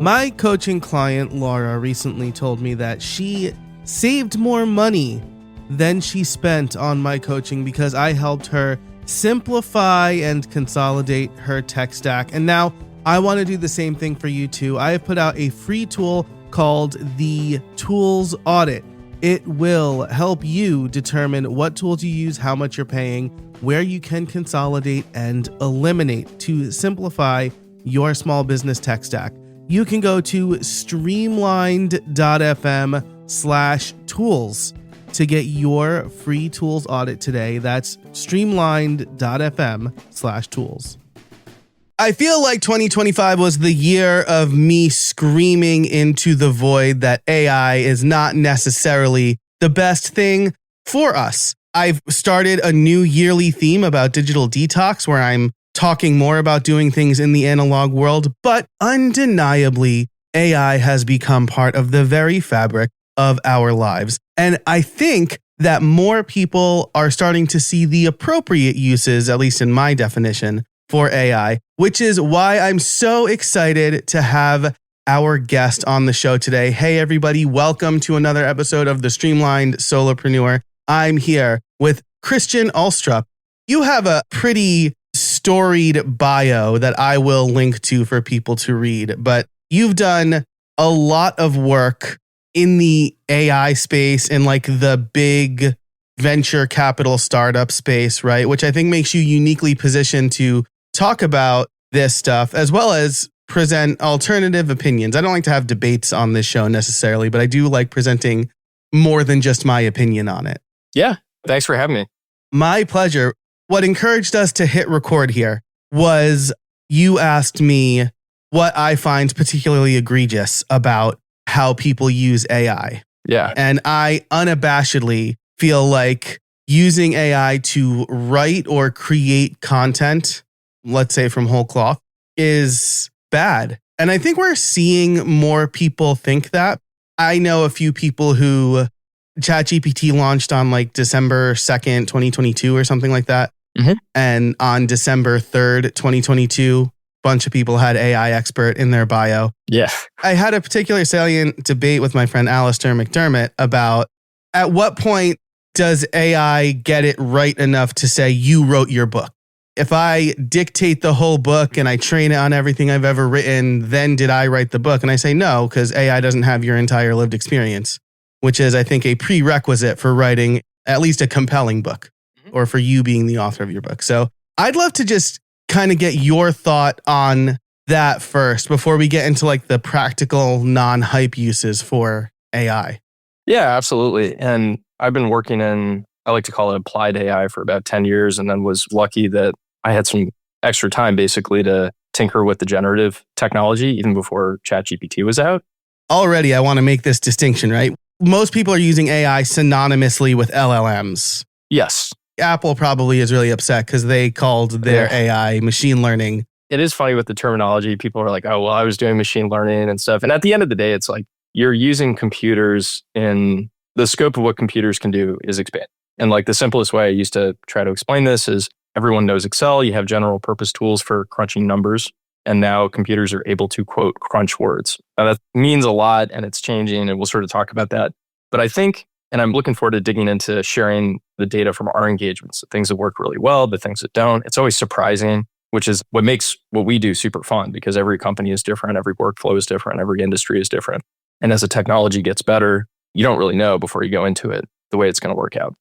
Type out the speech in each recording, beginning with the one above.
My coaching client, Laura, recently told me that she saved more money than she spent on my coaching because I helped her simplify and consolidate her tech stack. And now I want to do the same thing for you too. I have put out a free tool called the Tools Audit. It will help you determine what tools you use, how much you're paying, where you can consolidate and eliminate to simplify your small business tech stack. You can go to streamlined.fm/tools to get your free tools audit today. That's streamlined.fm/tools. I feel like 2025 was the year of me screaming into the void that AI is not necessarily the best thing for us. I've started a new yearly theme about digital detox where I'm talking more about doing things in the analog world, but undeniably, AI has become part of the very fabric of our lives. And I think that more people are starting to see the appropriate uses, at least in my definition, for AI, which is why I'm so excited to have our guest on the show today. Hey, everybody, welcome to another episode of The Streamlined Solopreneur. I'm here with Christian Ulstrup. You have a pretty storied bio that I will link to for people to read, but you've done a lot of work in the AI space, in like the big venture capital startup space, right? Which I think makes you uniquely positioned to talk about this stuff as well as present alternative opinions. I don't like to have debates on this show necessarily, but I do like presenting more than just my opinion on it. Yeah, thanks for having me. My pleasure. What encouraged us to hit record here was you asked me what I find particularly egregious about how people use AI. Yeah. And I unabashedly feel like using AI to write or create content, let's say from whole cloth, is bad. And I think we're seeing more people think that. I know a few people who ChatGPT launched on like December 2nd, 2022 or something like that. Mm-hmm. And on December 3rd, 2022, a bunch of people had AI expert in their bio. Yeah. I had a particular salient debate with my friend Alistair McDermott about at what point does AI get it right enough to say you wrote your book? If I dictate the whole book and I train it on everything I've ever written, then did I write the book? And I say no, because AI doesn't have your entire lived experience, which is, I think, a prerequisite for writing at least a compelling book or for you being the author of your book. So I'd love to just kind of get your thought on that first before we get into like the practical non-hype uses for AI. Yeah, absolutely. And I've been working in, I like to call it applied AI for about 10 years, and then was lucky that I had some extra time basically to tinker with the generative technology even before ChatGPT was out. Already, I want to make this distinction, right? Most people are using AI synonymously with LLMs. Yes. Apple probably is really upset because they called their AI machine learning. It is funny with the terminology. People are like, oh, well, I was doing machine learning and stuff. And at the end of the day, it's like you're using computers in the scope of what computers can do is expand. And like the simplest way I used to try to explain this is everyone knows Excel. You have general purpose tools for crunching numbers. And now computers are able to, quote, crunch words. Now that means a lot and it's changing, and we'll sort of talk about that. But I think, and I'm looking forward to digging into sharing the data from our engagements, the things that work really well, the things that don't. It's always surprising, which is what makes what we do super fun, because every company is different, every workflow is different, every industry is different. And as the technology gets better, you don't really know before you go into it the way it's going to work out.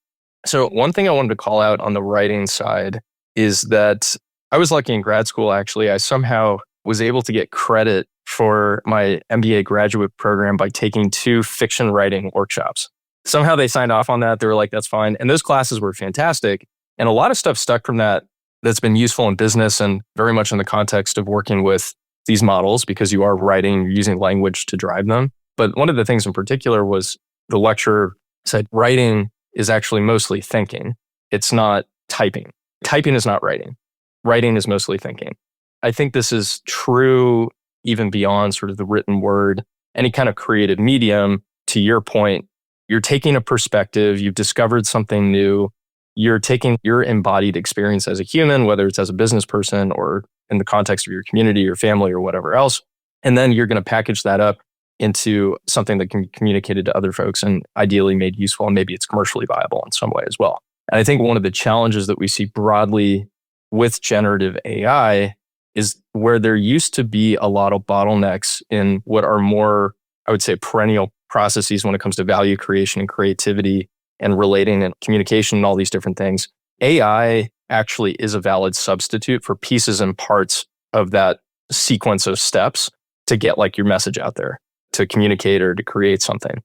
So one thing I wanted to call out on the writing side is that I was lucky in grad school, actually. I somehow was able to get credit for my MBA graduate program by taking 2 fiction writing workshops. Somehow they signed off on that. They were like, that's fine. And those classes were fantastic. And a lot of stuff stuck from that that's been useful in business and very much in the context of working with these models, because you are writing, you're using language to drive them. But one of the things in particular was the lecturer said writing is actually mostly thinking. It's not typing. Typing is not writing. Writing is mostly thinking. I think this is true even beyond sort of the written word, any kind of creative medium. To your point, you're taking a perspective, you've discovered something new, you're taking your embodied experience as a human, whether it's as a business person or in the context of your community, your family, or whatever else, And then you're going to package that up into something that can be communicated to other folks and ideally made useful, and maybe it's commercially viable in some way as well. And I think one of the challenges that we see broadly with generative AI is where there used to be a lot of bottlenecks in what are more, I would say, perennial processes when it comes to value creation and creativity and relating and communication and all these different things. AI actually is a valid substitute for pieces and parts of that sequence of steps to get like your message out there, to communicate or to create something.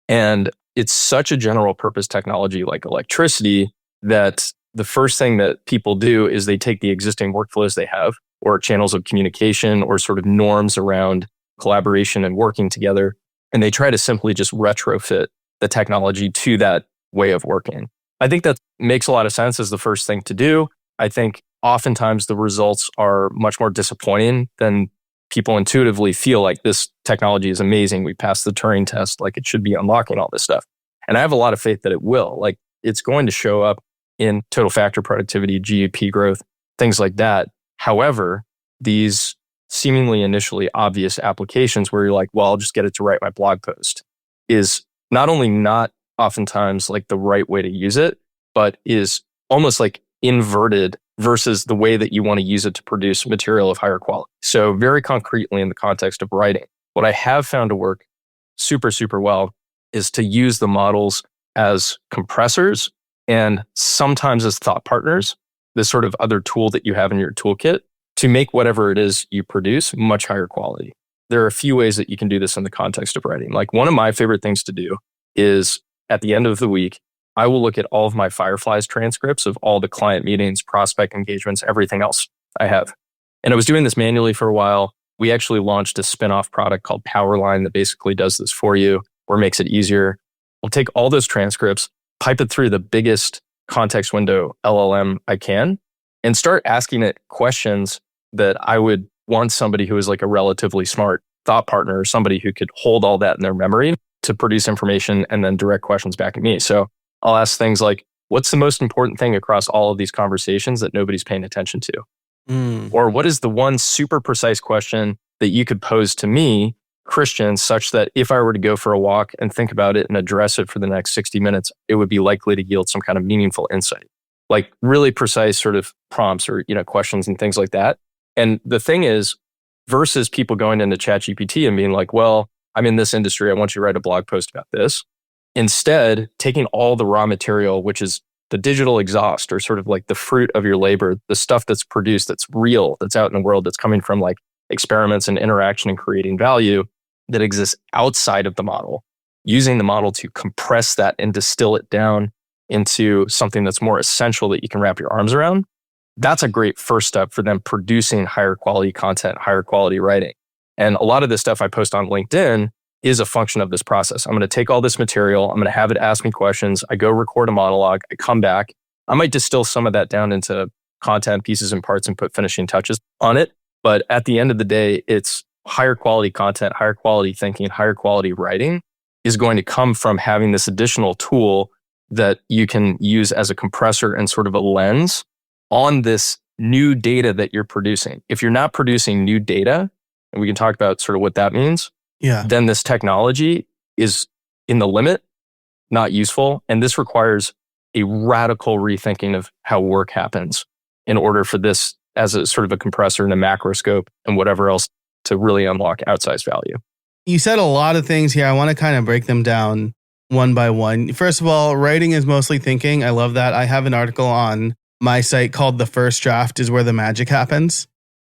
And it's such a general purpose technology like electricity that the first thing that people do is they take the existing workflows they have or channels of communication or sort of norms around collaboration and working together, and they try to simply just retrofit the technology to that way of working. I think that makes a lot of sense as the first thing to do. I think oftentimes the results are much more disappointing than people intuitively feel like this technology is amazing. We passed the Turing test, like it should be unlocking all this stuff. And I have a lot of faith that it will. Like it's going to show up in total factor productivity, GDP growth, things like that. However, these seemingly initially obvious applications where you're like, well, I'll just get it to write my blog post is not only not oftentimes like the right way to use it, but is almost like inverted versus the way that you want to use it to produce material of higher quality. So very concretely in the context of writing, what I have found to work super, super well is to use the models as compressors and sometimes as thought partners, this sort of other tool that you have in your toolkit to make whatever it is you produce much higher quality. There are a few ways that you can do this in the context of writing. Like one of my favorite things to do is at the end of the week, I will look at all of my Fireflies transcripts of all the client meetings, prospect engagements, everything else I have. And I was doing this manually for a while. We actually launched a spin-off product called Powerline that basically does this for you or makes it easier. We'll take all those transcripts, pipe it through the biggest context window LLM I can, and start asking it questions that I would want somebody who is like a relatively smart thought partner or somebody who could hold all that in their memory to produce information and then direct questions back at me. So I'll ask things like, what's the most important thing across all of these conversations that nobody's paying attention to? Or what is the one super precise question that you could pose to me, Christian, such that if I were to go for a walk and think about it and address it for the next 60 minutes, it would be likely to yield some kind of meaningful insight, like really precise sort of prompts or, questions and things like that. And the thing is, versus people going into ChatGPT and being like, well, I'm in this industry, I want you to write a blog post about this. Instead, taking all the raw material, which is the digital exhaust or sort of like the fruit of your labor, the stuff that's produced, that's real, that's out in the world, that's coming from like experiments and interaction and creating value that exists outside of the model, using the model to compress that and distill it down into something that's more essential that you can wrap your arms around. That's a great first step for them producing higher quality content, higher quality writing. And a lot of this stuff I post on LinkedIn is a function of this process. I'm going to take all this material, I'm going to have it ask me questions, I go record a monologue, I come back, I might distill some of that down into content pieces and parts and put finishing touches on it. But at the end of the day, it's higher quality content, higher quality thinking, higher quality writing is going to come from having this additional tool that you can use as a compressor and sort of a lens on this new data that you're producing. If you're not producing new data, and we can talk about sort of what that means, then this technology is in the limit, not useful. And this requires a radical rethinking of how work happens in order for this as a sort of a compressor and a macroscope and whatever else to really unlock outsized value. You said a lot of things here. I want to kind of break them down one by one. First of all, writing is mostly thinking. I love that. I have an article on my site called The First Draft is Where the Magic Happens.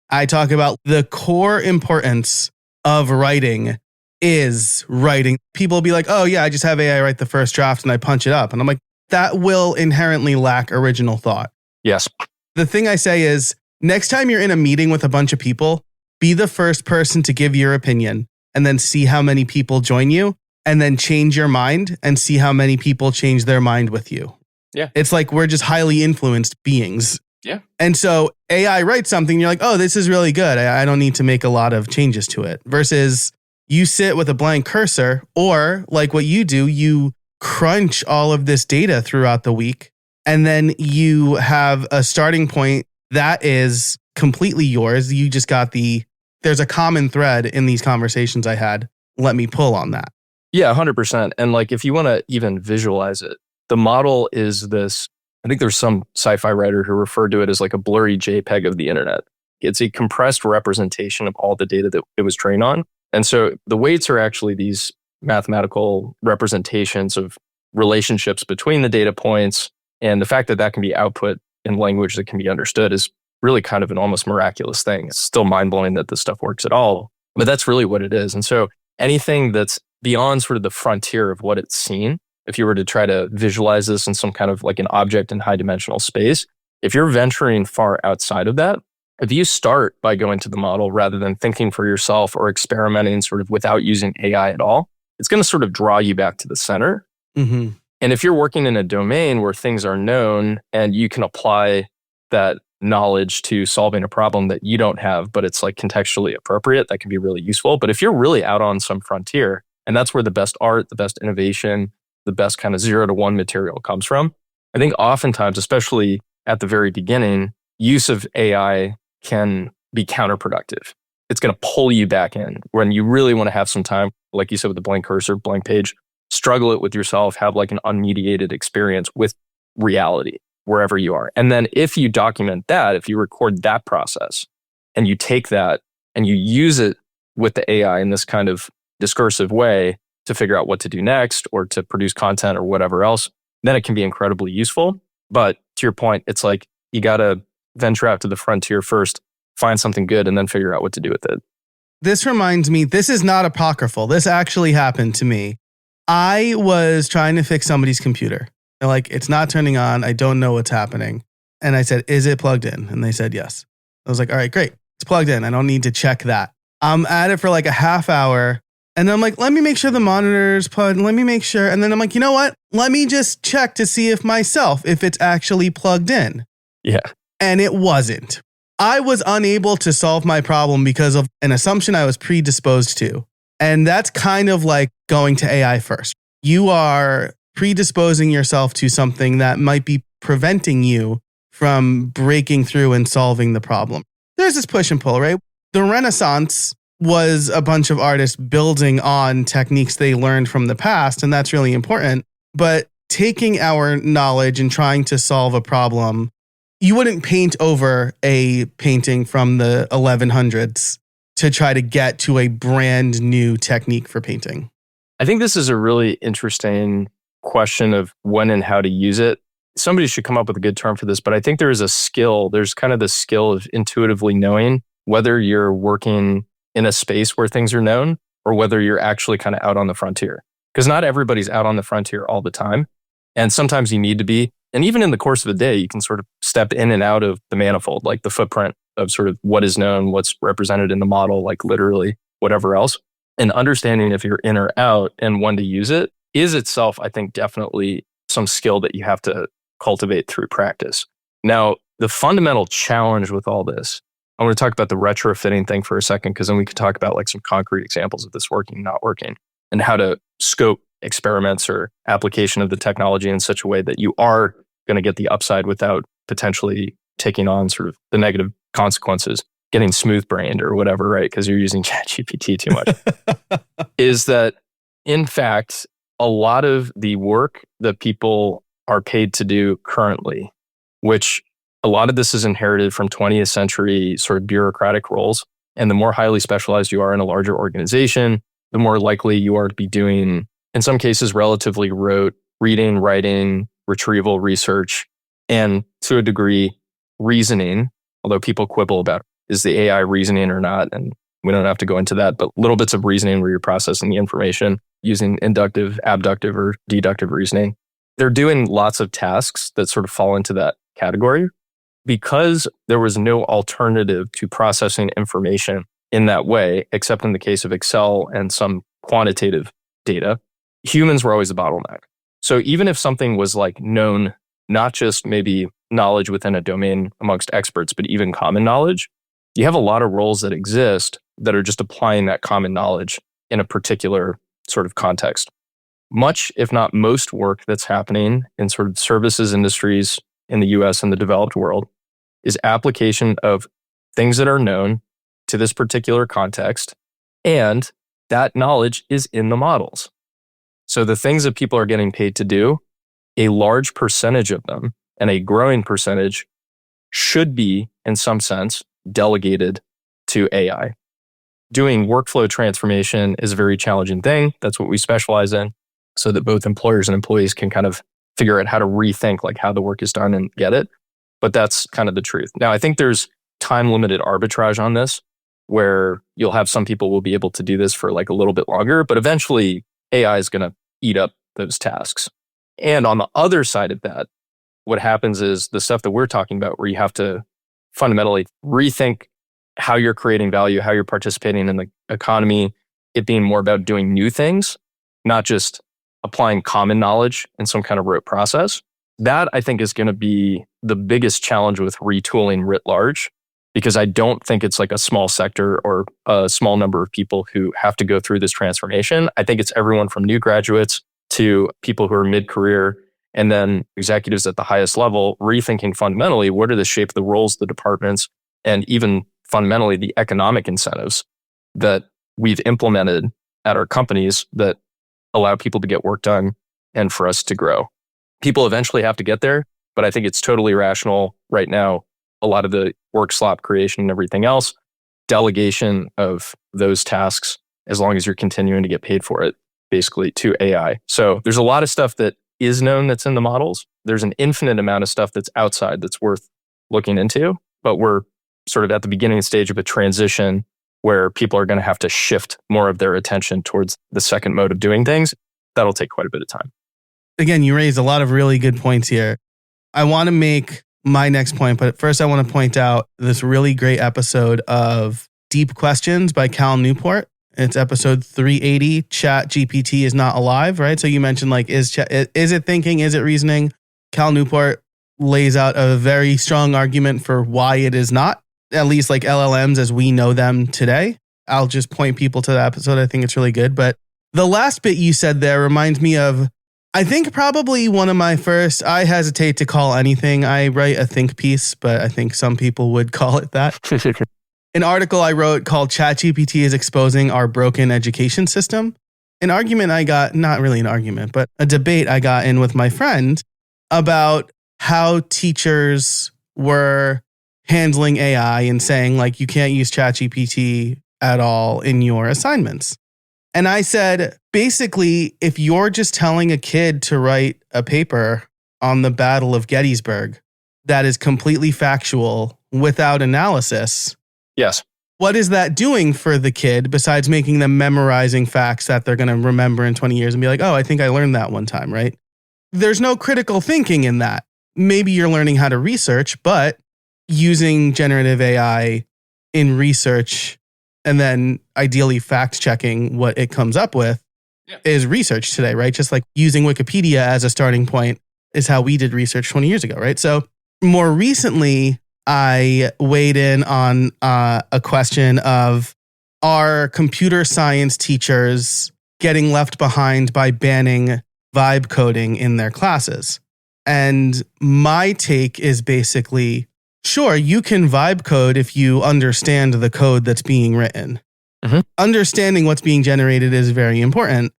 I talk about the core importance of writing is writing. People will be like, oh yeah, I just have AI write the first draft and I punch it up. And I'm like, that will inherently lack original thought. Yes. The thing I say is, next time you're in a meeting with a bunch of people, be the first person to give your opinion and then see how many people join you and then change your mind and see how many people change their mind with you. Yeah. It's like we're just highly influenced beings. Yeah. And so AI writes something, you're like, oh, this is really good. I don't need to make a lot of changes to it. Versus you sit with a blank cursor, or like what you do, you crunch all of this data throughout the week, and then you have a starting point that is completely yours. You just got the there's a common thread in these conversations I had. Let me pull on that. Yeah, 100%. And like, if you want to even visualize it, the model is this, I think there's some sci-fi writer who referred to it as like a blurry JPEG of the internet. It's a compressed representation of all the data that it was trained on. And so the weights are actually these mathematical representations of relationships between the data points. And the fact that that can be output in language that can be understood is really kind of an almost miraculous thing. It's still mind-blowing that this stuff works at all, but that's really what it is. And so anything that's beyond sort of the frontier of what it's seen, if you were to try to visualize this in some kind of like an object in high dimensional space, if you're venturing far outside of that, if you start by going to the model rather than thinking for yourself or experimenting sort of without using AI at all, it's going to sort of draw you back to the center. Mm-hmm. And if you're working in a domain where things are known and you can apply that knowledge to solving a problem that you don't have, but it's like contextually appropriate, that can be really useful. But if you're really out on some frontier, and that's where the best art, the best innovation, the best kind of 0 to 1 material comes from, I think oftentimes, especially at the very beginning, use of AI can be counterproductive. It's going to pull you back in when you really want to have some time, like you said, with the blank cursor, blank page, struggle it with yourself, have like an unmediated experience with reality wherever you are. And then if you document that, if you record that process and you take that and you use it with the AI in this kind of discursive way to figure out what to do next or to produce content or whatever else, then it can be incredibly useful. But to your point, it's like you got to venture out to the frontier first, find something good, and then figure out what to do with it. This reminds me, this is not apocryphal. This actually happened to me. I was trying to fix somebody's computer. They're like, it's not turning on. I don't know what's happening. And I said, is it plugged in? And they said, yes. I was like, all right, great. It's plugged in. I don't need to check that. I'm at it for like a half hour. And I'm like, let me make sure the monitor's plugged. Let me make sure. And then I'm like, you know what? Let me just check to see if it's actually plugged in. Yeah. And it wasn't. I was unable to solve my problem because of an assumption I was predisposed to. And that's kind of like going to AI first. You are predisposing yourself to something that might be preventing you from breaking through and solving the problem. There's this push and pull, right? The Renaissance was a bunch of artists building on techniques they learned from the past, and that's really important. But taking our knowledge and trying to solve a problem, you wouldn't paint over a painting from the 1100s to try to get to a brand new technique for painting. I think this is a really interesting question of when and how to use it. Somebody should come up with a good term for this, but I think there is a skill. There's kind of the skill of intuitively knowing whether you're working in a space where things are known or whether you're actually kind of out on the frontier. Because not everybody's out on the frontier all the time. And sometimes you need to be. And even in the course of a day, you can sort of step in and out of the manifold, like the footprint of sort of what is known, what's represented in the model, like literally whatever else. And understanding if you're in or out and when to use it is itself, I think, definitely some skill that you have to cultivate through practice. Now, the fundamental challenge with all this, I want to talk about the retrofitting thing for a second, because then we could talk about like some concrete examples of this working, not working, and how to scope experiments or application of the technology in such a way that you are going to get the upside without potentially taking on sort of the negative consequences, getting smooth brained or whatever, right? Because you're using ChatGPT too much. Is that, in fact, a lot of the work that people are paid to do currently, which a lot of this is inherited from 20th century sort of bureaucratic roles. And the more highly specialized you are in a larger organization, the more likely you are to be doing, in some cases, relatively rote reading, writing, retrieval, research, and to a degree, reasoning, although people quibble about is the AI reasoning or not. And we don't have to go into that, but little bits of reasoning where you're processing the information using inductive, abductive, or deductive reasoning. They're doing lots of tasks that sort of fall into that category. Because there was no alternative to processing information in that way, except in the case of Excel and some quantitative data, humans were always the bottleneck. So even if something was like known, not just maybe knowledge within a domain amongst experts, but even common knowledge, you have a lot of roles that exist that are just applying that common knowledge in a particular sort of context. Much, if not most work that's happening in sort of services industries in the US and the developed world is application of things that are known to to this particular context, and that knowledge is in the models. So the things that people are getting paid to do, a large percentage of them and a growing percentage should be, in some sense, delegated to AI. Doing workflow transformation is a very challenging thing. That's what we specialize in, so that both employers and employees can kind of figure out how to rethink like how the work is done and get it. But that's kind of the truth. Now, I think there's time-limited arbitrage on this, where you'll have some people will be able to do this for like a little bit longer, but eventually AI is going to eat up those tasks. And on the other side of that, what happens is the stuff that we're talking about, where you have to fundamentally rethink how you're creating value, how you're participating in the economy, it being more about doing new things, not just applying common knowledge in some kind of rote process. That, I think, is going to be the biggest challenge with retooling writ large, because I don't think it's like a small sector or a small number of people who have to go through this transformation. I think it's everyone from new graduates to people who are mid-career, and then executives at the highest level rethinking fundamentally what are the shape of the roles, the departments, and even fundamentally the economic incentives that we've implemented at our companies that allow people to get work done and for us to grow. People eventually have to get there, but I think it's totally rational right now. A lot of the work slop creation and everything else, delegation of those tasks, as long as you're continuing to get paid for it, basically to AI. So there's a lot of stuff that is known that's in the models. There's an infinite amount of stuff that's outside that's worth looking into, but we're sort of at the beginning stage of a transition where people are going to have to shift more of their attention towards the second mode of doing things. That'll take quite a bit of time. Again, you raised a lot of really good points here. I want to make my next point, but first I want to point out this really great episode of Deep Questions by Cal Newport. It's episode 380. Chat GPT is not alive, right? So you mentioned like, is it thinking? Is it reasoning? Cal Newport lays out a very strong argument for why it is not, at least like LLMs as we know them today. I'll just point people to that episode. I think it's really good. But the last bit you said there reminds me of, I think probably one of my first, I hesitate to call anything I write a think piece, but I think some people would call it that. An article I wrote called ChatGPT is Exposing Our Broken Education System. An argument I got, not really an argument, but a debate I got in with my friend about how teachers were handling AI and saying like, you can't use ChatGPT at all in your assignments. And I said, basically, if you're just telling a kid to write a paper on the Battle of Gettysburg that is completely factual without analysis, yes, what is that doing for the kid besides making them memorizing facts that they're going to remember in 20 years and be like, oh, I think I learned that one time, right? There's no critical thinking in that. Maybe you're learning how to research, but using generative AI in research and then ideally fact checking what it comes up with is research today, right? Just like using Wikipedia as a starting point is how we did research 20 years ago, right? So more recently, I weighed in on a question of, are computer science teachers getting left behind by banning vibe coding in their classes? And my take is basically, sure, you can vibe code if you understand the code that's being written. Mm-hmm. Understanding what's being generated is very important.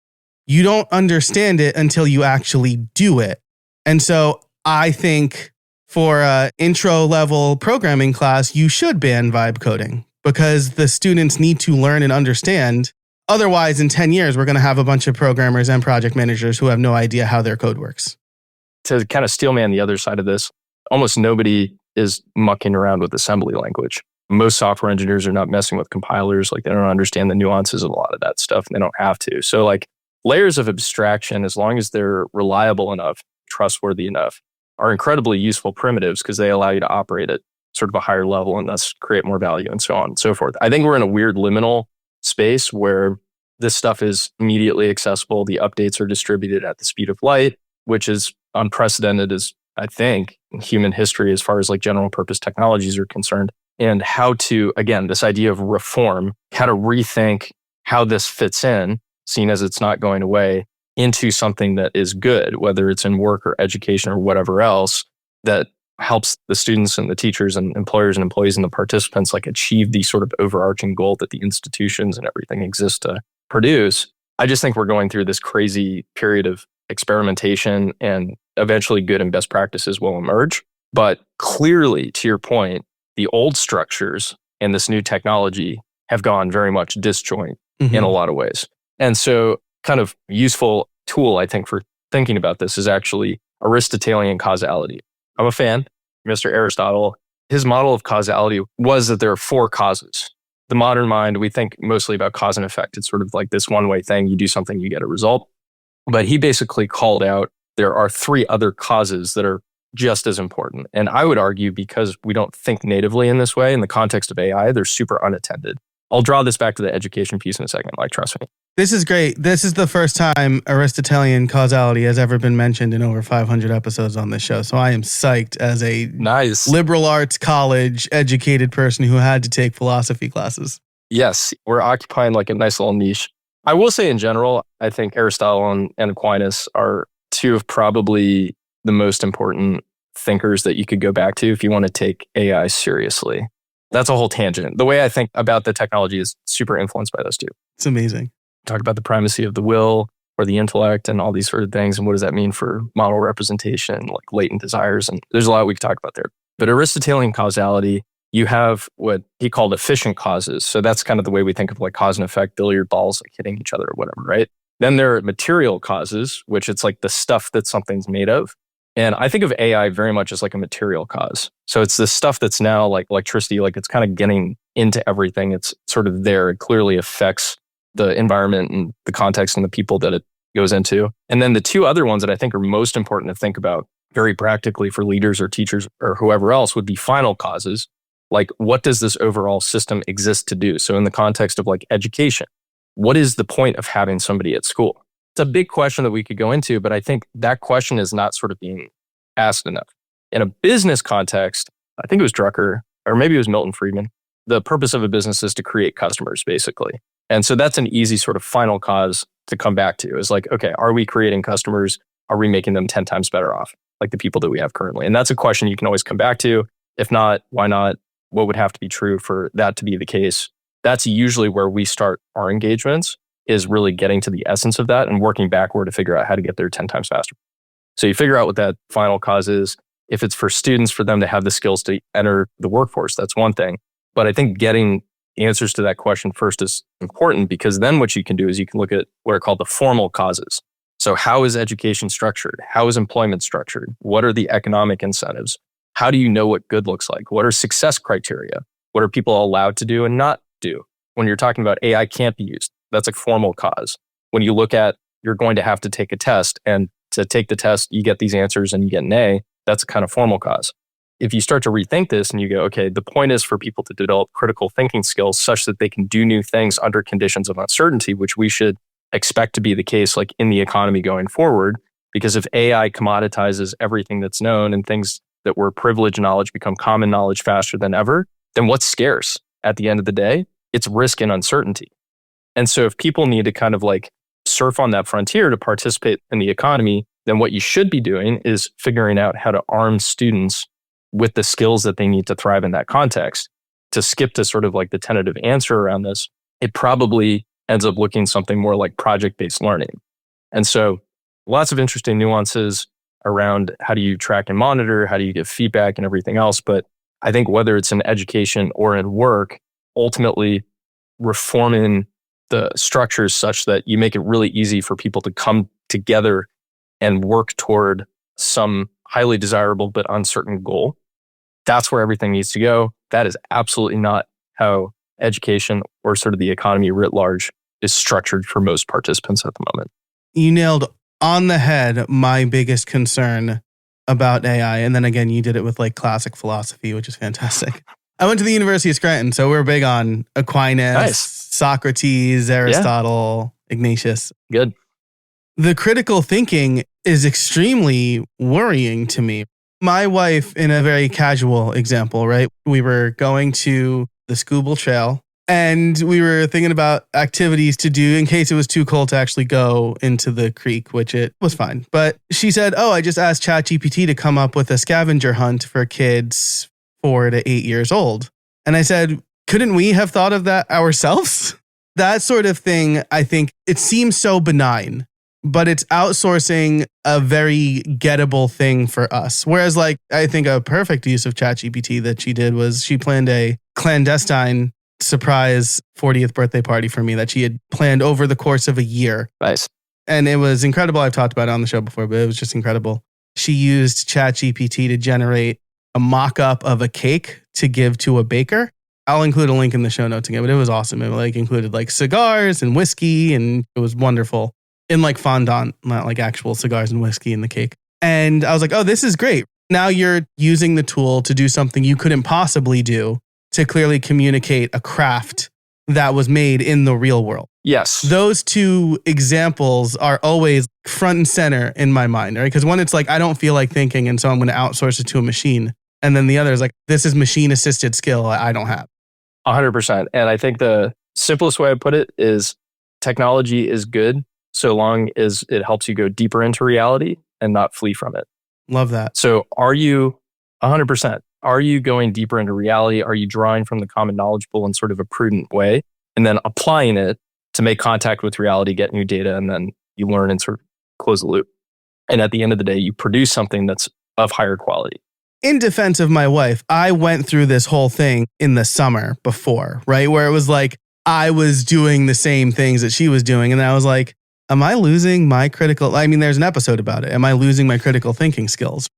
You don't understand it until you actually do it. And so I think for an intro level programming class, you should ban vibe coding because the students need to learn and understand. Otherwise, in 10 years, we're going to have a bunch of programmers and project managers who have no idea how their code works. To kind of steelman the other side of this, almost nobody is mucking around with assembly language. Most software engineers are not messing with compilers. Like they don't understand the nuances of a lot of that stuff and they don't have to. So like layers of abstraction, as long as they're reliable enough, trustworthy enough, are incredibly useful primitives because they allow you to operate at sort of a higher level and thus create more value and so on and so forth. I think we're in a weird liminal space where this stuff is immediately accessible. The updates are distributed at the speed of light, which is unprecedented as I think in human history as far as like general purpose technologies are concerned. And how to, again, this idea of reform, how to rethink how this fits in, seeing as it's not going away, into something that is good, whether it's in work or education or whatever else, that helps the students and the teachers and employers and employees and the participants like achieve the sort of overarching goal that the institutions and everything exist to produce. I just think we're going through this crazy period of experimentation, and eventually good and best practices will emerge. But clearly, to your point, the old structures and this new technology have gone very much disjoint in a lot of ways. And so kind of useful tool, I think, for thinking about this is actually Aristotelian causality. I'm a fan. Mr. Aristotle, his model of causality was that there are 4 causes. The modern mind, we think mostly about cause and effect. It's sort of like this one-way thing. You do something, you get a result. But he basically called out there are 3 other causes that are just as important. And I would argue because we don't think natively in this way, in the context of AI, they're super unattended. I'll draw this back to the education piece in a second, like, trust me. This is great. This is the first time Aristotelian causality has ever been mentioned in over 500 episodes on this show. So I am psyched as a liberal arts college educated person who had to take philosophy classes. Yes, we're occupying like a nice little niche. I will say in general, I think Aristotle and Aquinas are 2 of probably the most important thinkers that you could go back to if you want to take AI seriously. That's a whole tangent. The way I think about the technology is super influenced by those 2. It's amazing. Talk about the primacy of the will or the intellect and all these sort of things. And what does that mean for model representation, like latent desires? And there's a lot we could talk about there. But Aristotelian causality, you have what he called efficient causes. So that's kind of the way we think of like cause and effect, billiard balls like hitting each other or whatever, right? Then there are material causes, which it's like the stuff that something's made of. And I think of AI very much as like a material cause. So it's the stuff that's now like electricity, like it's kind of getting into everything. It's sort of there. It clearly affects the environment and the context and the people that it goes into. And then the 2 other ones that I think are most important to think about very practically for leaders or teachers or whoever else would be final causes. Like, what does this overall system exist to do? So in the context of like education, what is the point of having somebody at school? It's a big question that we could go into, but I think that question is not sort of being asked enough. In a business context, I think it was Drucker, or maybe it was Milton Friedman. The purpose of a business is to create customers, basically. And so that's an easy sort of final cause to come back to is like, okay, are we creating customers? Are we making them 10 times better off, like the people that we have currently? And that's a question you can always come back to. If not, why not? What would have to be true for that to be the case? That's usually where we start our engagements, is really getting to the essence of that and working backward to figure out how to get there 10 times faster. So you figure out what that final cause is. If it's for students, for them to have the skills to enter the workforce, that's one thing. But I think getting answers to that question first is important, because then what you can do is you can look at what are called the formal causes. So how is education structured? How is employment structured? What are the economic incentives? How do you know what good looks like? What are success criteria? What are people allowed to do and not do? When you're talking about AI can't be used, that's a formal cause. When you look at, you're going to have to take a test, and to take the test, you get these answers and you get an A, that's a kind of formal cause. If you start to rethink this and you go, okay, the point is for people to develop critical thinking skills such that they can do new things under conditions of uncertainty, which we should expect to be the case like in the economy going forward. Because if AI commoditizes everything that's known and things that were privileged knowledge become common knowledge faster than ever, then what's scarce at the end of the day? It's risk and uncertainty. And so if people need to kind of like surf on that frontier to participate in the economy, then what you should be doing is figuring out how to arm students with the skills that they need to thrive in that context. To skip to sort of like the tentative answer around this, it probably ends up looking something more like project-based learning. And so lots of interesting nuances around how do you track and monitor, how do you give feedback and everything else. But I think whether it's in education or in work, ultimately reforming the structures such that you make it really easy for people to come together and work toward some highly desirable but uncertain goal. That's where everything needs to go. That is absolutely not how education or sort of the economy writ large is structured for most participants at the moment. You nailed on the head my biggest concern about AI. And then again, you did it with like classic philosophy, which is fantastic. I went to the University of Scranton, so we're big on Aquinas, Nice. Socrates, Aristotle, Ignatius. Good. The critical thinking is extremely worrying to me. My wife, in a very casual example, right? We were going to the Schuylkill Trail And we were thinking about activities to do in case it was too cold to actually go into the creek, which it was fine. But she said, oh, I just asked ChatGPT to come up with a scavenger hunt for kids 4 to 8 years old. And I said, couldn't we have thought of that ourselves? That sort of thing, I think it seems so benign, but it's outsourcing a very gettable thing for us. Whereas like, I think a perfect use of ChatGPT that she did was she planned a clandestine surprise 40th birthday party for me that she had planned over the course of a year. Nice. And it was incredible. I've talked about it on the show before, but it was just incredible. She used ChatGPT to generate a mock-up of a cake to give to a baker. I'll include a link in the show notes again, but it was awesome. It like included like cigars and whiskey, and it was wonderful. In like fondant, not like actual cigars and whiskey in the cake. And I was like, oh, this is great. Now you're using the tool to do something you couldn't possibly do, to clearly communicate a craft that was made in the real world. Yes. Those two examples are always front and center in my mind, right? Because one, it's like, I don't feel like thinking, and so I'm going to outsource it to a machine. And then the other is like, this is machine assisted skill I don't have. 100%. And I think the simplest way I put it is technology is good so long as it helps you go deeper into reality and not flee from it. Love that. So are you 100%? Are you going deeper into reality? Are you drawing from the common knowledge pool in sort of a prudent way and then applying it to make contact with reality, get new data, and then you learn and sort of close the loop? And at the end of the day, you produce something that's of higher quality. In defense of my wife, I went through this whole thing in the summer before, right? Where it was like, I was doing the same things that she was doing. And I was like, am I losing my there's an episode about it. Am I losing my critical thinking skills?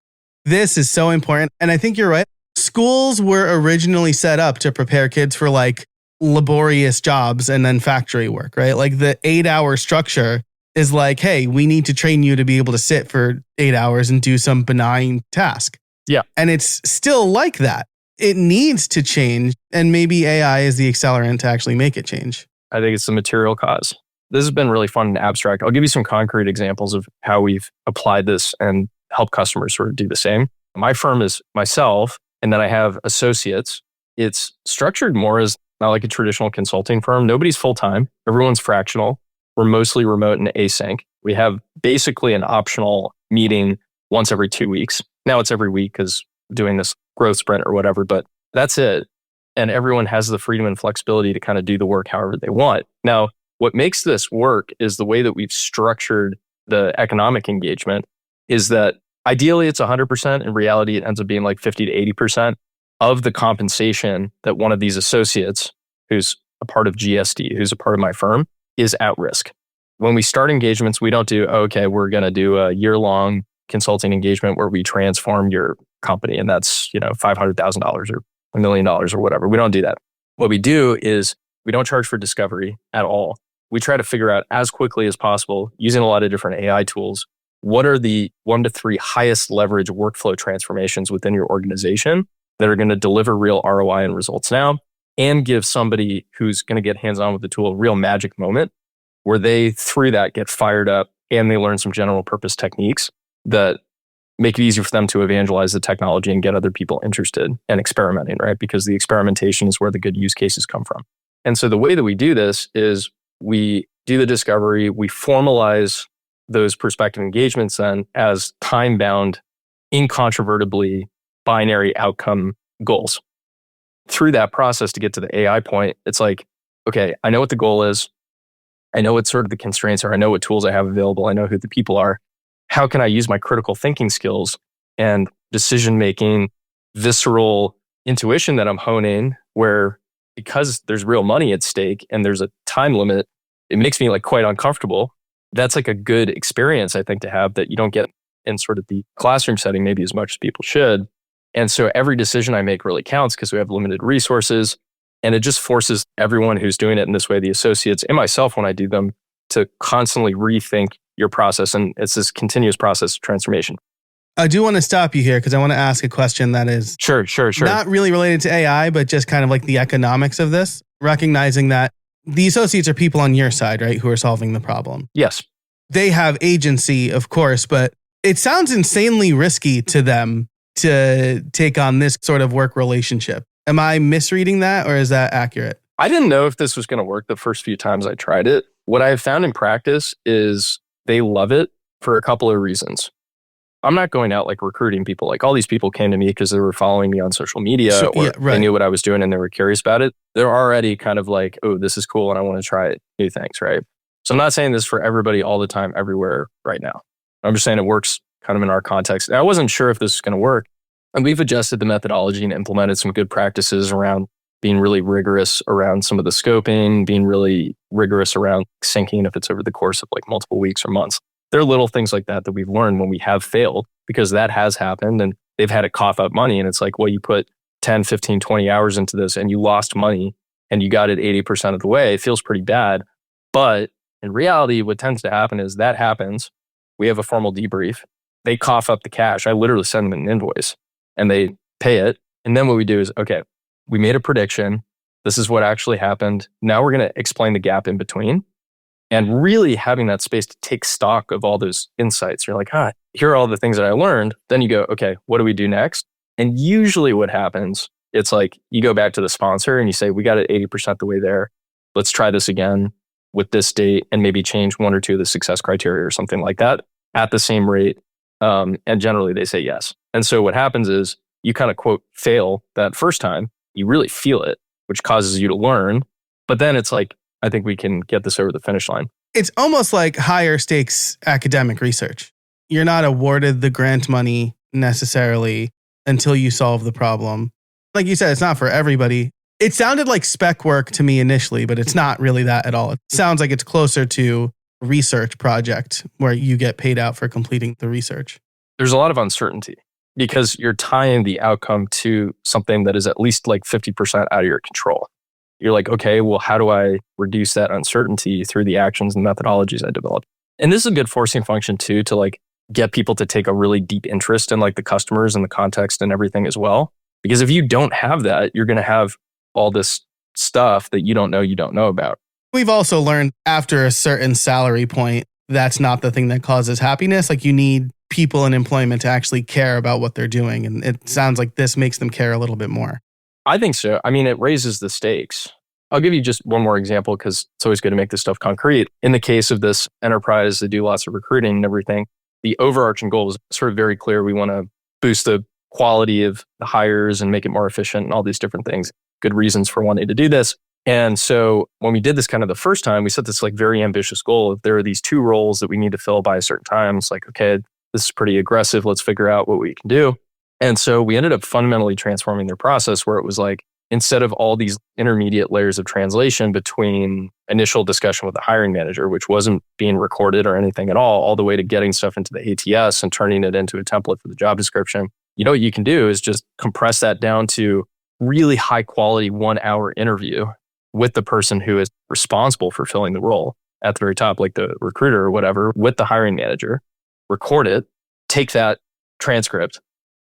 This is so important. And I think you're right. Schools were originally set up to prepare kids for like laborious jobs and then factory work, right? Like the 8-hour structure is like, hey, we need to train you to be able to sit for 8 hours and do some benign task. Yeah. And it's still like that. It needs to change. And maybe AI is the accelerant to actually make it change. I think it's the material cause. This has been really fun and abstract. I'll give you some concrete examples of how we've applied this and help customers sort of do the same. My firm is myself, and then I have associates. It's structured more as not like a traditional consulting firm. Nobody's full-time. Everyone's fractional. We're mostly remote and async. We have basically an optional meeting once every 2 weeks. Now it's every week because doing this growth sprint or whatever, but that's it. And everyone has the freedom and flexibility to kind of do the work however they want. Now, what makes this work is the way that we've structured the economic engagement is that ideally it's 100%. In reality, it ends up being like 50 to 80% of the compensation that one of these associates, who's a part of GSD, who's a part of my firm, is at risk. When we start engagements, we don't do, okay, we're going to do a year-long consulting engagement where we transform your company and that's, $500,000 or $1 million or whatever. We don't do that. What we do is we don't charge for discovery at all. We try to figure out as quickly as possible, using a lot of different AI tools, what are the 1 to 3 highest leverage workflow transformations within your organization that are going to deliver real ROI and results now, and give somebody who's going to get hands-on with the tool a real magic moment where they, through that, get fired up and they learn some general purpose techniques that make it easier for them to evangelize the technology and get other people interested and experimenting, right? Because the experimentation is where the good use cases come from. And so the way that we do this is we do the discovery, we formalize those prospective engagements then as time-bound, incontrovertibly binary outcome goals. Through that process to get to the AI point, it's like, okay, I know what the goal is. I know what sort of the constraints are. I know what tools I have available. I know who the people are. How can I use my critical thinking skills and decision-making, visceral intuition that I'm honing, where because there's real money at stake and there's a time limit, it makes me like quite uncomfortable. That's like a good experience, I think, to have that you don't get in sort of the classroom setting maybe as much as people should. And so every decision I make really counts because we have limited resources. And it just forces everyone who's doing it in this way, the associates and myself when I do them, to constantly rethink your process. And it's this continuous process of transformation. I do want to stop you here because I want to ask a question that is Sure. not really related to AI, but just kind of like the economics of this, recognizing that the associates are people on your side, right, who are solving the problem. Yes. They have agency, of course, but it sounds insanely risky to them to take on this sort of work relationship. Am I misreading that or is that accurate? I didn't know if this was going to work the first few times I tried it. What I have found in practice is they love it for a couple of reasons. I'm not going out like recruiting people. Like all these people came to me because they were following me on social media or Yeah, right. they knew what I was doing and they were curious about it. They're already kind of like, oh, this is cool and I want to try new things, right? So I'm not saying this for everybody all the time, everywhere right now. I'm just saying it works kind of in our context. And I wasn't sure if this was going to work. And we've adjusted the methodology and implemented some good practices around being really rigorous around some of the scoping, being really rigorous around syncing if it's over the course of like multiple weeks or months. There are little things like that that we've learned when we have failed, because that has happened and they've had to cough up money. And it's like, well, you put 10, 15, 20 hours into this and you lost money and you got it 80% of the way. It feels pretty bad. But in reality, what tends to happen is that happens. We have a formal debrief. They cough up the cash. I literally send them an invoice and they pay it. And then what we do is, okay, we made a prediction. This is what actually happened. Now we're going to explain the gap in between. And really having that space to take stock of all those insights. You're like, here are all the things that I learned. Then you go, okay, what do we do next? And usually what happens, it's like you go back to the sponsor and you say, we got it 80% the way there. Let's try this again with this date and maybe change one or two of the success criteria or something like that at the same rate. And generally they say yes. And so what happens is you kind of quote fail that first time. You really feel it, which causes you to learn. But then it's like, I think we can get this over the finish line. It's almost like higher stakes academic research. You're not awarded the grant money necessarily until you solve the problem. Like you said, it's not for everybody. It sounded like spec work to me initially, but it's not really that at all. It sounds like it's closer to a research project where you get paid out for completing the research. There's a lot of uncertainty because you're tying the outcome to something that is at least like 50% out of your control. You're like, okay, well, how do I reduce that uncertainty through the actions and methodologies I developed? And this is a good forcing function too, to like get people to take a really deep interest in like the customers and the context and everything as well. Because if you don't have that, you're going to have all this stuff that you don't know about. We've also learned after a certain salary point, that's not the thing that causes happiness. Like you need people in employment to actually care about what they're doing. And it sounds like this makes them care a little bit more. I think so. I mean, it raises the stakes. I'll give you just one more example because it's always good to make this stuff concrete. In the case of this enterprise that do lots of recruiting and everything, the overarching goal is sort of very clear. We want to boost the quality of the hires and make it more efficient and all these different things. Good reasons for wanting to do this. And so when we did this kind of the first time, we set this like very ambitious goal. If there are these 2 roles that we need to fill by a certain time, it's like, okay, this is pretty aggressive. Let's figure out what we can do. And so we ended up fundamentally transforming their process where it was like, instead of all these intermediate layers of translation between initial discussion with the hiring manager, which wasn't being recorded or anything at all the way to getting stuff into the ATS and turning it into a template for the job description, you know what you can do is just compress that down to really high quality 1-hour interview with the person who is responsible for filling the role at the very top, like the recruiter or whatever, with the hiring manager, record it, take that transcript,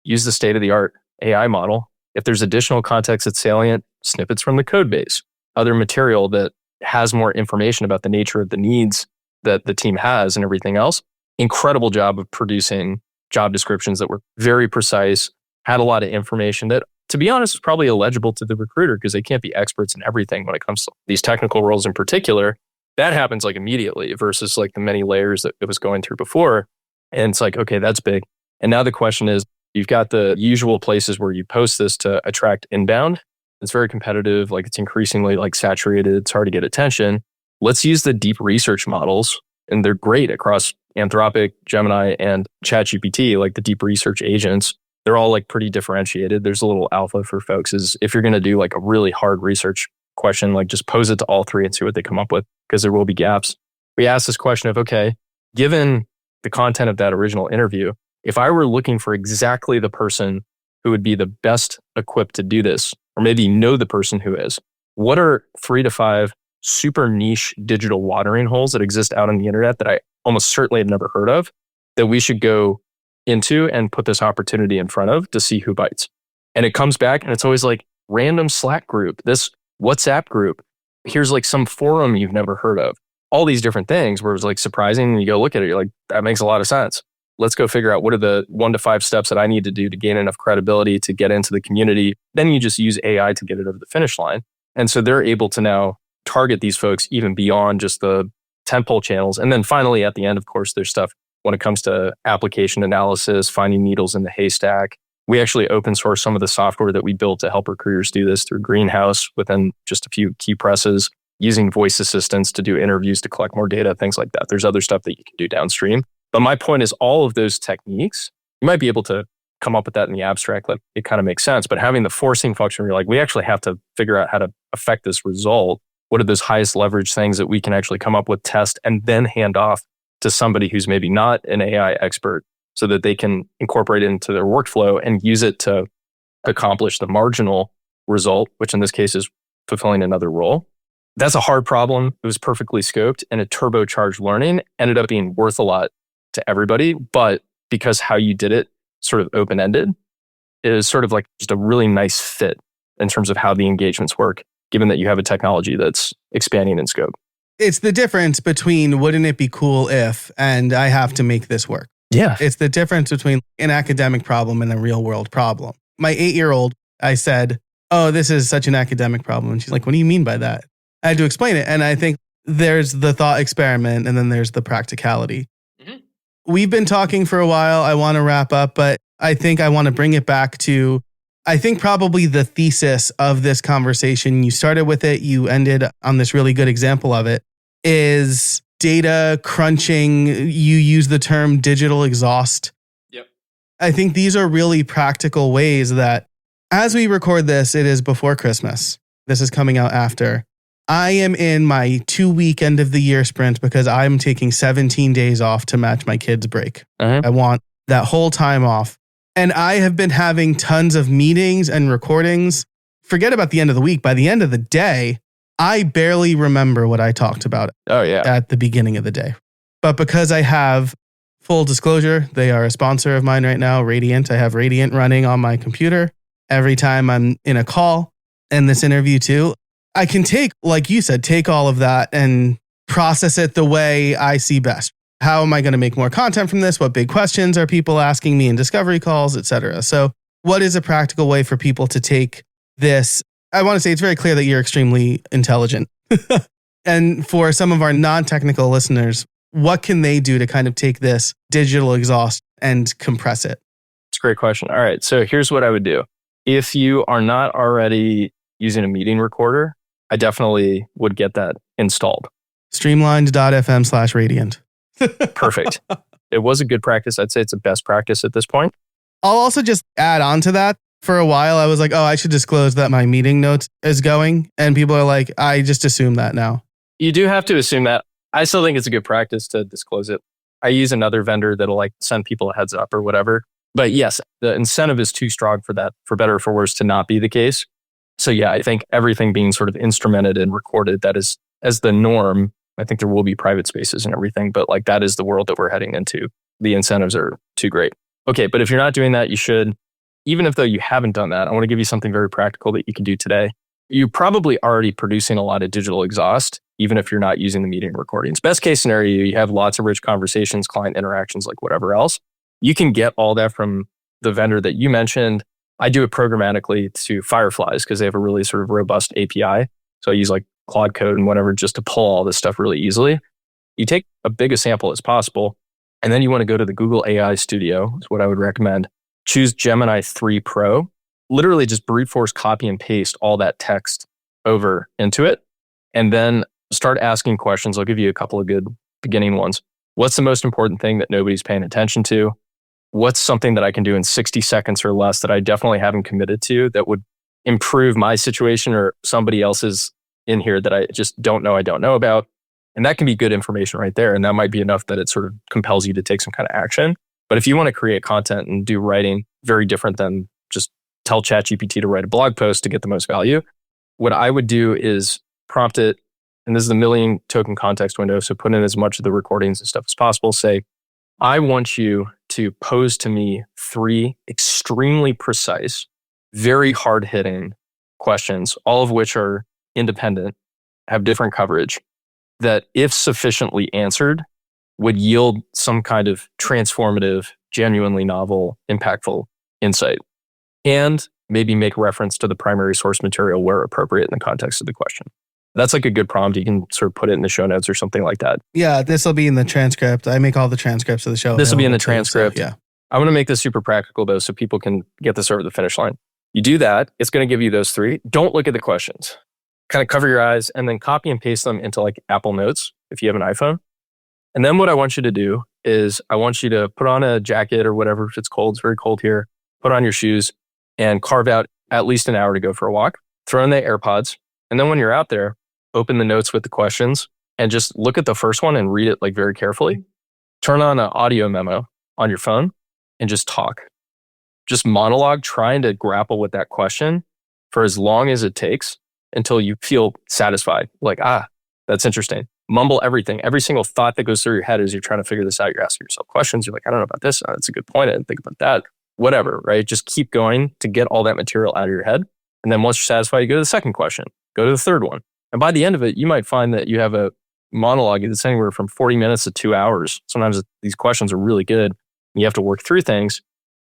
use the state-of-the-art AI model. If there's additional context that's salient, snippets from the code base, other material that has more information about the nature of the needs that the team has and everything else. Incredible job of producing job descriptions that were very precise, had a lot of information that, to be honest, is probably illegible to the recruiter because they can't be experts in everything when it comes to these technical roles in particular. That happens like immediately versus like the many layers that it was going through before. And it's like, okay, that's big. And now the question is, you've got the usual places where you post this to attract inbound. It's very competitive. Like it's increasingly like saturated. It's hard to get attention. Let's use the deep research models. And they're great across Anthropic, Gemini, and ChatGPT, like the deep research agents. They're all like pretty differentiated. There's a little alpha for folks is if you're going to do like a really hard research question, like just pose it to all 3 and see what they come up with because there will be gaps. We asked this question of, okay, given the content of that original interview, if I were looking for exactly the person who would be the best equipped to do this, or maybe know the person who is, what are 3 to 5 super niche digital watering holes that exist out on the internet that I almost certainly had never heard of that we should go into and put this opportunity in front of to see who bites? And it comes back and it's always like random Slack group, this WhatsApp group. Here's like some forum you've never heard of. All these different things where it's like surprising and you go look at it, you're like, that makes a lot of sense. Let's go figure out what are the 1 to 5 steps that I need to do to gain enough credibility to get into the community. Then you just use AI to get it over the finish line. And so they're able to now target these folks even beyond just the tentpole channels. And then finally, at the end, of course, there's stuff when it comes to application analysis, finding needles in the haystack. We actually open source some of the software that we built to help recruiters do this through Greenhouse within just a few key presses, using voice assistants to do interviews to collect more data, things like that. There's other stuff that you can do downstream. But my point is all of those techniques, you might be able to come up with that in the abstract, like it kind of makes sense. But having the forcing function where you're like, we actually have to figure out how to affect this result. What are those highest leverage things that we can actually come up with, test, and then hand off to somebody who's maybe not an AI expert so that they can incorporate it into their workflow and use it to accomplish the marginal result, which in this case is fulfilling another role. That's a hard problem. It was perfectly scoped, and a turbocharged learning ended up being worth a lot to everybody. But because how you did it sort of open-ended, it is sort of like just a really nice fit in terms of how the engagements work, given that you have a technology that's expanding in scope. It's the difference between wouldn't it be cool if, and I have to make this work. Yeah. It's the difference between an academic problem and a real world problem. My 8-year-old, I said, oh, this is such an academic problem. And she's like, what do you mean by that? I had to explain it. And I think there's the thought experiment and then there's the practicality. Mm-hmm. We've been talking for a while. I want to wrap up, but I think I want to bring it back to, I think probably the thesis of this conversation, you started with it, you ended on this really good example of it, is data crunching. You use the term digital exhaust. Yep. I think these are really practical ways that as we record this, it is before Christmas. This is coming out after. I am in my 2-week end of the year sprint because I'm taking 17 days off to match my kids' break. Uh-huh. I want that whole time off. And I have been having tons of meetings and recordings. Forget about the end of the week. By the end of the day, I barely remember what I talked about at the beginning of the day. But because I have full disclosure, they are a sponsor of mine right now, Radiant. I have Radiant running on my computer every time I'm in a call, and this interview too. I can take, like you said, take all of that and process it the way I see best. How am I going to make more content from this? What big questions are people asking me in discovery calls, et cetera? So what is a practical way for people to take this? I want to say it's very clear that you're extremely intelligent. And for some of our non-technical listeners, what can they do to kind of take this digital exhaust and compress it? It's a great question. All right. So here's what I would do. If you are not already using a meeting recorder, I definitely would get that installed. Streamlined.fm/radiant. Perfect. It was a good practice. I'd say it's a best practice at this point. I'll also just add on to that. For a while, I was like, oh, I should disclose that my meeting notes is going. And people are like, I just assume that now. You do have to assume that. I still think it's a good practice to disclose it. I use another vendor that'll like send people a heads up or whatever. But yes, the incentive is too strong for that, for better or for worse, to not be the case. So yeah, I think everything being sort of instrumented and recorded, that is as the norm. I think there will be private spaces and everything, but like that is the world that we're heading into. The incentives are too great. Okay, but if you're not doing that, you should. Even if though you haven't done that, I want to give you something very practical that you can do today. You're probably already producing a lot of digital exhaust, even if you're not using the meeting recordings. Best case scenario, you have lots of rich conversations, client interactions, like whatever else. You can get all that from the vendor that you mentioned. I do it programmatically to Fireflies because they have a really sort of robust API. So I use like Claude Code and whatever just to pull all this stuff really easily. You take a big a sample as possible, and then you want to go to the Google AI Studio, is what I would recommend. Choose Gemini 3 Pro. Literally just brute force copy and paste all that text over into it, and then start asking questions. I'll give you a couple of good beginning ones. What's the most important thing that nobody's paying attention to? What's something that I can do in 60 seconds or less that I definitely haven't committed to that would improve my situation or somebody else's in here that I just don't know about? And that can be good information right there. And that might be enough that it sort of compels you to take some kind of action. But if you want to create content and do writing very different than just tell ChatGPT to write a blog post to get the most value, what I would do is prompt it. And this is the million token context window. So put in as much of the recordings and stuff as possible. Say, I want you to pose to me 3 extremely precise, very hard-hitting questions, all of which are independent, have different coverage, that if sufficiently answered, would yield some kind of transformative, genuinely novel, impactful insight. And maybe make reference to the primary source material where appropriate in the context of the question. That's like a good prompt. You can sort of put it in the show notes or something like that. Yeah, this will be in the transcript. I make all the transcripts of the show. This will be in the too, transcript. so, yeah. I want to make this super practical though, so people can get this over the finish line. You do that, it's going to give you those 3. Don't look at the questions. Kind of cover your eyes and then copy and paste them into like Apple Notes if you have an iPhone. And then what I want you to do is I want you to put on a jacket or whatever if it's cold. It's very cold here. Put on your shoes and carve out at least an hour to go for a walk. Throw in the AirPods. And then when you're out there, open the notes with the questions and just look at the first one and read it like very carefully. Turn on an audio memo on your phone and just talk. Just monologue, trying to grapple with that question for as long as it takes until you feel satisfied. Like, that's interesting. Mumble everything. Every single thought that goes through your head as you're trying to figure this out. You're asking yourself questions. You're like, I don't know about this. That's a good point. I didn't think about that. Whatever, right? Just keep going to get all that material out of your head. And then once you're satisfied, you go to the second question. Go to the third one. And by the end of it, you might find that you have a monologue that's anywhere from 40 minutes to 2 hours. Sometimes these questions are really good. You have to work through things.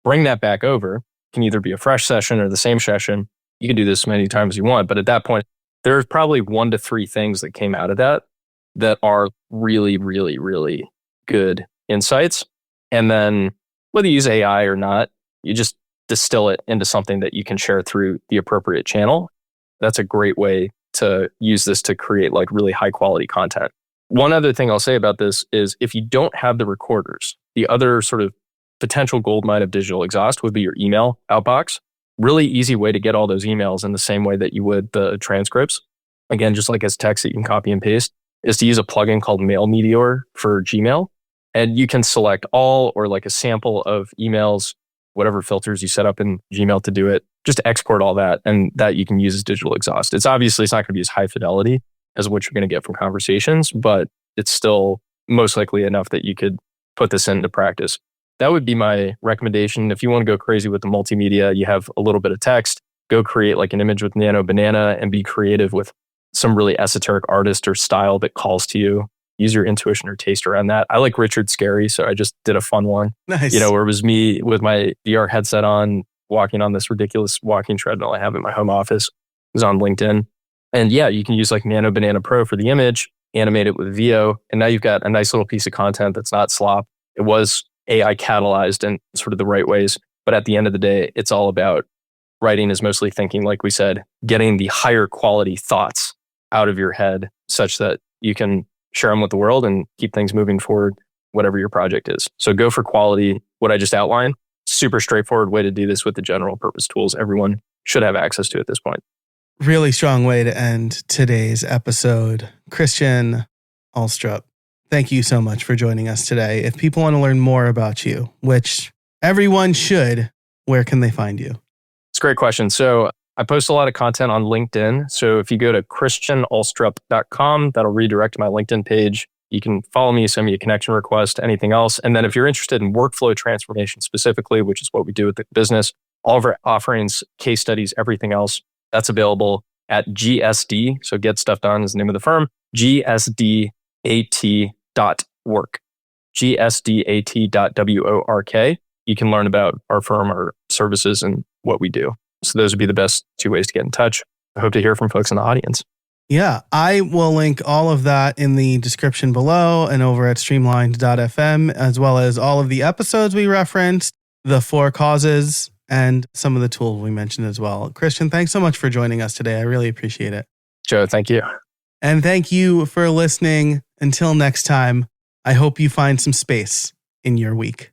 Bring that back over. It can either be a fresh session or the same session. You can do this many times as you want. But at that point, there's probably 1 to 3 things that came out of that are really, really, really good insights. And then whether you use AI or not, you just distill it into something that you can share through the appropriate channel. That's a great way to use this to create like really high quality content. One other thing I'll say about this is if you don't have the recorders, the other sort of potential goldmine of digital exhaust would be your email outbox. Really easy way to get all those emails in the same way that you would the transcripts. Again, just like as text that you can copy and paste, is to use a plugin called Mail Meteor for Gmail. And you can select all or like a sample of emails, whatever filters you set up in Gmail to do it, just export all that. And that you can use as digital exhaust. It's not going to be as high fidelity as what you're going to get from conversations, but it's still most likely enough that you could put this into practice. That would be my recommendation. If you want to go crazy with the multimedia, you have a little bit of text, go create like an image with Nano Banana and be creative with some really esoteric artist or style that calls to you. Use your intuition or taste around that. I like Richard Scarry, so I just did a fun one. Nice. Where it was me with my VR headset on, walking on this ridiculous walking treadmill I have in my home office. It was on LinkedIn. And yeah, you can use like Nano Banana Pro for the image, animate it with VO, and now you've got a nice little piece of content that's not slop. It was AI catalyzed in sort of the right ways. But at the end of the day, it's all about writing is mostly thinking, like we said, getting the higher quality thoughts out of your head such that you can share them with the world and keep things moving forward, whatever your project is. So go for quality. What I just outlined, super straightforward way to do this with the general purpose tools everyone should have access to at this point. Really strong way to end today's episode. Christian Ulstrup, thank you so much for joining us today. If people want to learn more about you, which everyone should, where can they find you? It's a great question. So I post a lot of content on LinkedIn. So if you go to christianulstrup.com, that'll redirect to my LinkedIn page. You can follow me, send me a connection request, anything else. And then if you're interested in workflow transformation specifically, which is what we do with the business, all of our offerings, case studies, everything else, that's available at GSD. So Get Stuff Done is the name of the firm, gsdat.work. gsdat.work. You can learn about our firm, our services, and what we do. So those would be the best 2 ways to get in touch. I hope to hear from folks in the audience. Yeah, I will link all of that in the description below and over at streamlined.fm, as well as all of the episodes we referenced, the 4 causes, and some of the tools we mentioned as well. Christian, thanks so much for joining us today. I really appreciate it. Joe, thank you. And thank you for listening. Until next time, I hope you find some space in your week.